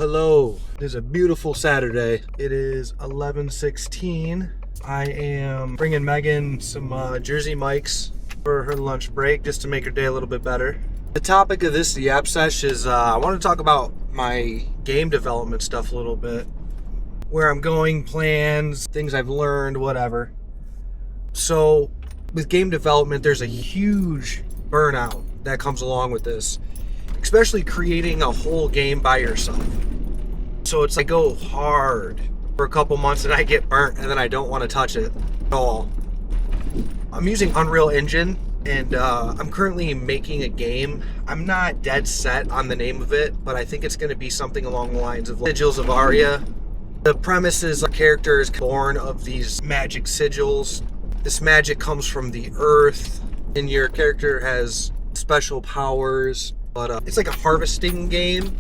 Hello, it is a beautiful Saturday. It is 11:16. I am bringing Megan some Jersey Mike's for her lunch break just to make her day a little bit better. The topic of this Yap Sesh is I want to talk about my game development stuff a little bit. Where I'm going, plans, things I've learned, whatever. So with game development, there's a huge burnout that comes along with this, especially creating a whole game by yourself. So it's like I go hard for a couple months and I get burnt and then I don't want to touch it at all. I'm using Unreal Engine and I'm currently making a game. I'm not dead set on the name of it, but I think it's going to be something along the lines of Sigils of Aria. The premise is a character is born of these magic sigils. This magic comes from the earth and your character has special powers. But it's like a harvesting game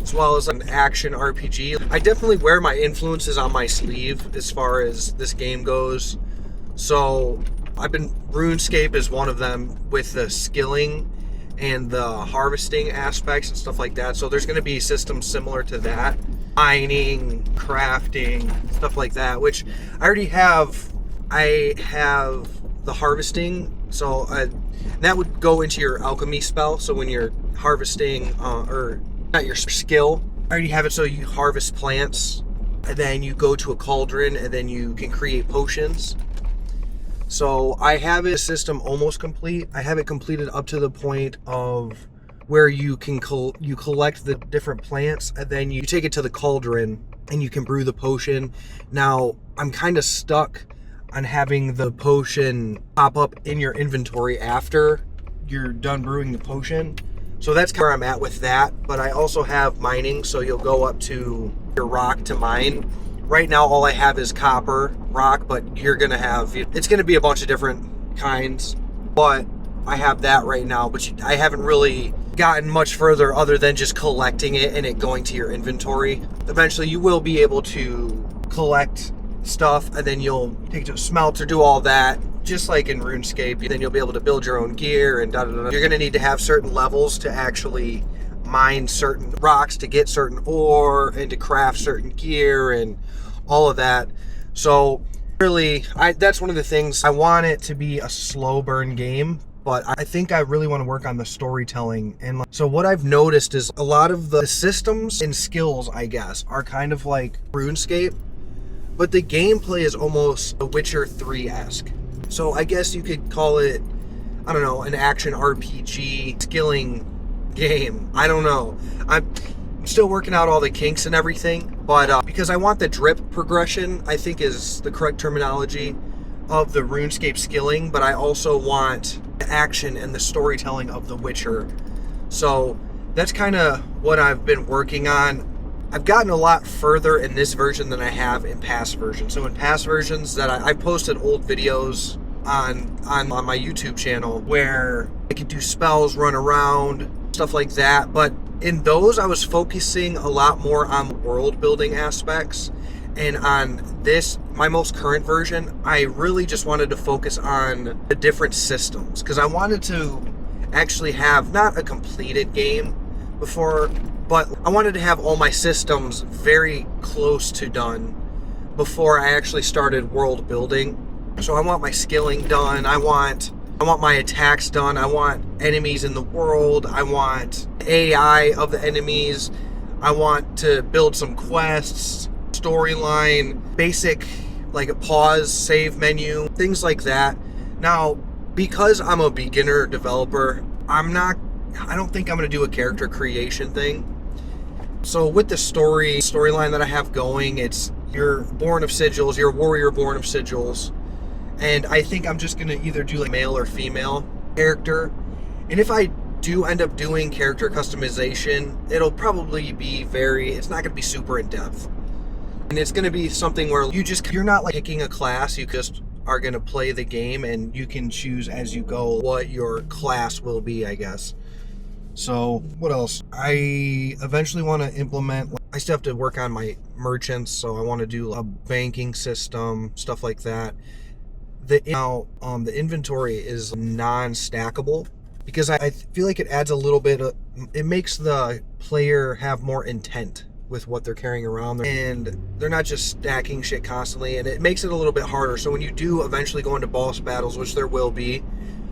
as well as an action RPG. I definitely wear my influences on my sleeve as far as this game goes. So RuneScape is one of them with the skilling and the harvesting aspects and stuff like that. So there's going to be systems similar to that. Mining, crafting, stuff like that, which I already have. I have the harvesting, so that would go into your alchemy spell. So when you're harvesting, or not your skill, I already have it so you harvest plants, and then you go to a cauldron, and then you can create potions. So I have a system almost complete. I have it completed up to the point of where you can you collect the different plants, and then you take it to the cauldron, and you can brew the potion. Now, I'm kind of stuck on having the potion pop up in your inventory after you're done brewing the potion. So that's where I'm at with that. But I also have mining, so you'll go up to your rock to mine. Right now, all I have is copper rock, but you're gonna have, it's gonna be a bunch of different kinds. But I have that right now, but I haven't really gotten much further other than just collecting it and it going to your inventory. Eventually, you will be able to collect stuff, and then you'll take it to a smelter, do all that, just like in RuneScape. Then you'll be able to build your own gear and da-da-da. You're going to need to have certain levels to actually mine certain rocks to get certain ore and to craft certain gear and all of that. So really, that's one of the things. I want it to be a slow burn game, but I think I really want to work on the storytelling. And so what I've noticed is a lot of the systems and skills, I guess, are kind of like RuneScape, but the gameplay is almost a Witcher 3-esque. So I guess you could call it, I don't know, an action RPG skilling game. I don't know. I'm still working out all the kinks and everything, but because I want the drip progression, I think is the correct terminology of the RuneScape skilling, but I also want the action and the storytelling of The Witcher. So that's kind of what I've been working on. I've gotten a lot further in this version than I have in past versions. So in past versions that I posted old videos on my YouTube channel where I could do spells, run around, stuff like that. But in those, I was focusing a lot more on world building aspects. And on this, my most current version, I really just wanted to focus on the different systems, because I wanted to actually have not a completed game before, but I wanted to have all my systems very close to done before I actually started world building. So I want my skilling done. I want my attacks done. I want enemies in the world. I want AI of the enemies. I want to build some quests, storyline, basic like a pause, save menu, things like that. Now, because I'm a beginner developer, I don't think I'm going to do a character creation thing. So with the storyline that I have going, it's you're born of sigils, you're a warrior born of sigils. And I think I'm just going to either do like male or female character. And if I do end up doing character customization, it'll probably be it's not going to be super in depth. And it's going to be something where you're not like picking a class, you just are going to play the game and you can choose as you go what your class will be, I guess. So what else? I eventually want to implement, I still have to work on my merchants, so I want to do a banking system, stuff like that. The inventory is non-stackable, because I feel like it adds a little bit of, it makes the player have more intent with what they're carrying around, and they're not just stacking shit constantly, and it makes it a little bit harder. So when you do eventually go into boss battles, which there will be,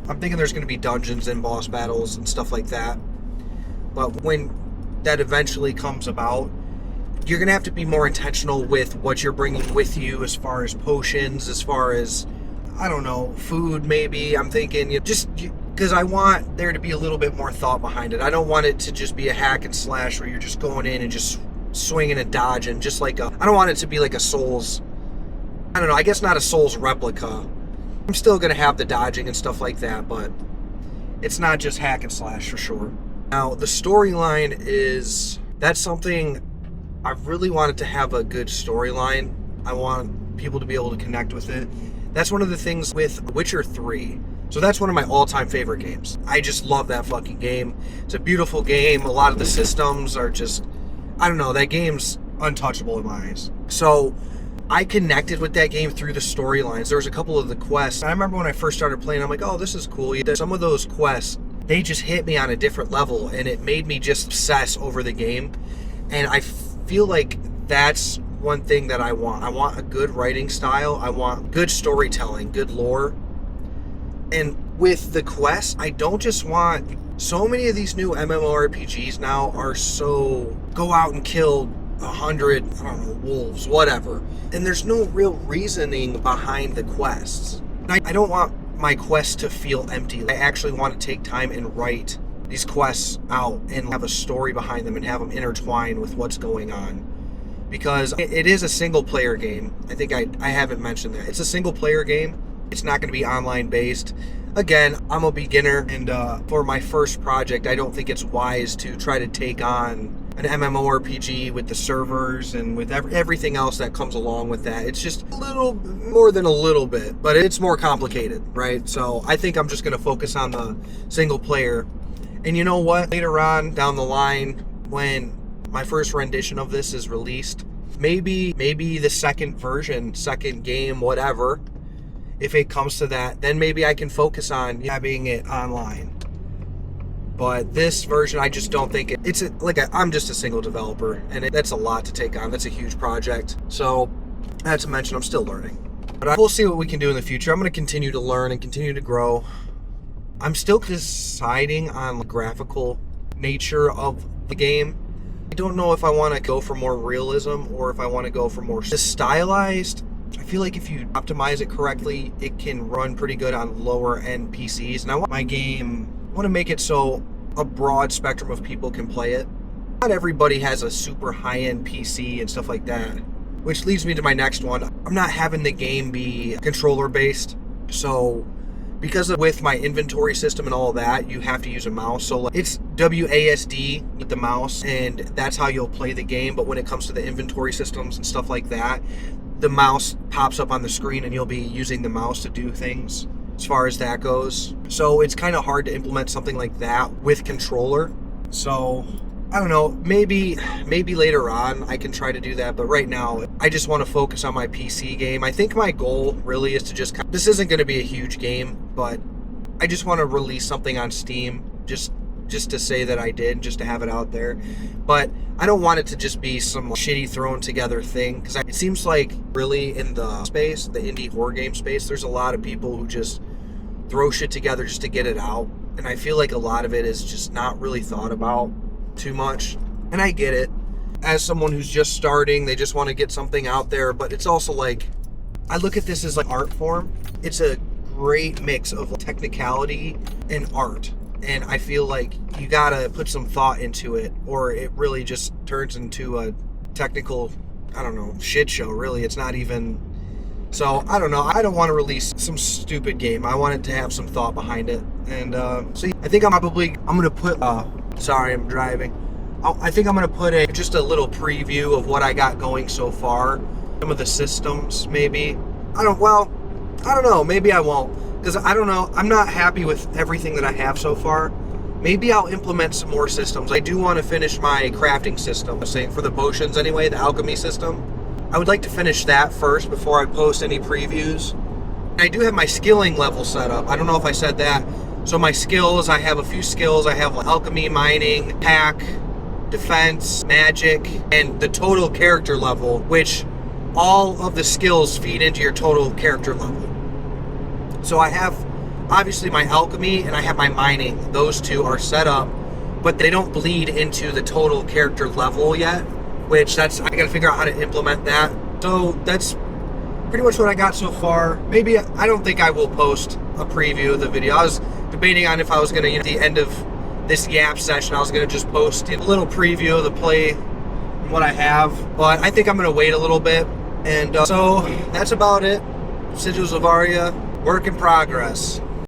I'm thinking there's going to be dungeons and boss battles and stuff like that. But when that eventually comes about, you're going to have to be more intentional with what you're bringing with you as far as potions, as far as, I don't know, food maybe. I'm thinking because I want there to be a little bit more thought behind it. I don't want it to just be a hack and slash where you're just going in and just swinging and dodging, just like I don't want it to be like a Souls, I don't know, I guess not a Souls replica. I'm still going to have the dodging and stuff like that, but it's not just hack and slash for sure. Now, the storyline that's something I really wanted to have a good storyline. I want people to be able to connect with it. That's one of the things with Witcher 3. So that's one of my all-time favorite games. I just love that fucking game. It's a beautiful game. A lot of the systems are just, I don't know, that game's untouchable in my eyes. So I connected with that game through the storylines. There was a couple of the quests. I remember when I first started playing, I'm like, oh, this is cool. Some of those quests, they just hit me on a different level, and it made me just obsess over the game. And I feel like that's one thing that I want. I want a good writing style. I want good storytelling, good lore. And with the quests, I don't just want... So many of these new MMORPGs now are so... go out and kill 100, I don't know, wolves, whatever. And there's no real reasoning behind the quests. I don't want my quests to feel empty. I actually want to take time and write these quests out and have a story behind them and have them intertwine with what's going on. Because it is a single player game. I think I haven't mentioned that. It's a single player game. It's not going to be online based. Again, I'm a beginner, and for my first project, I don't think it's wise to try to take on an MMORPG with the servers and with everything else that comes along with that. It's just a little more than a little bit, but it's more complicated, right? So I think I'm just going to focus on the single player. And you know what? Later on down the line, when my first rendition of this is released, maybe the second version, second game, whatever, if it comes to that, then maybe I can focus on having it online. But this version, I just don't think I'm just a single developer, and that's a lot to take on. That's a huge project. So, not to mention, I'm still learning. But we'll see what we can do in the future. I'm going to continue to learn and continue to grow. I'm still deciding on the graphical nature of the game. I don't know if I want to go for more realism or if I want to go for more stylized. I feel like if you optimize it correctly, it can run pretty good on lower end PCs. And I want my game, I want to make it so a broad spectrum of people can play it. Not everybody has a super high end PC and stuff like that. Which leads me to my next one. I'm not having the game be controller based. So because with my inventory system and all of that, you have to use a mouse. So it's WASD with the mouse, and that's how you'll play the game. But when it comes to the inventory systems and stuff like that, the mouse pops up on the screen and you'll be using the mouse to do things as far as that goes. So it's kind of hard to implement something like that with controller. So I don't know, maybe later on I can try to do that, but right now I just want to focus on my PC game. I think my goal really is to just, this isn't going to be a huge game, but I just want to release something on Steam just to say that I did, just to have it out there. But I don't want it to just be some shitty thrown together thing, because it seems like really in the space, the indie horror game space, there's a lot of people who just throw shit together just to get it out, and I feel like a lot of it is just not really thought about too much. And I get it, as someone who's just starting, they just want to get something out there. But it's also like, I look at this as like art form. It's a great mix of technicality and art, and I feel like you gotta put some thought into it, or it really just turns into a technical, I don't know, shit show. Really, it's not even. So I don't know, I don't want to release some stupid game. I want it to have some thought behind it. And so I think I'm gonna put sorry, I'm driving. I think I'm gonna put just a little preview of what I got going so far. Some of the systems, maybe. I don't know, maybe I won't, because I don't know, I'm not happy with everything that I have so far. Maybe I'll implement some more systems. I do want to finish my crafting system, I'm saying for the potions anyway, the alchemy system. I would like to finish that first before I post any previews. I do have my skilling level set up. I don't know if I said that. So my skills, I have a few skills. I have alchemy, mining, hack, defense, magic, and the total character level, which all of the skills feed into your total character level. So I have obviously my alchemy and I have my mining. Those two are set up, but they don't bleed into the total character level yet, which I gotta figure out how to implement that. So that's pretty much what I got so far. Maybe, I don't think I will post a preview of the video. I was debating on if I was gonna, at the end of this Yap session, I was gonna just post a little preview of the play, what I have, but I think I'm gonna wait a little bit. And so that's about it. Sigils of Aria, work in progress.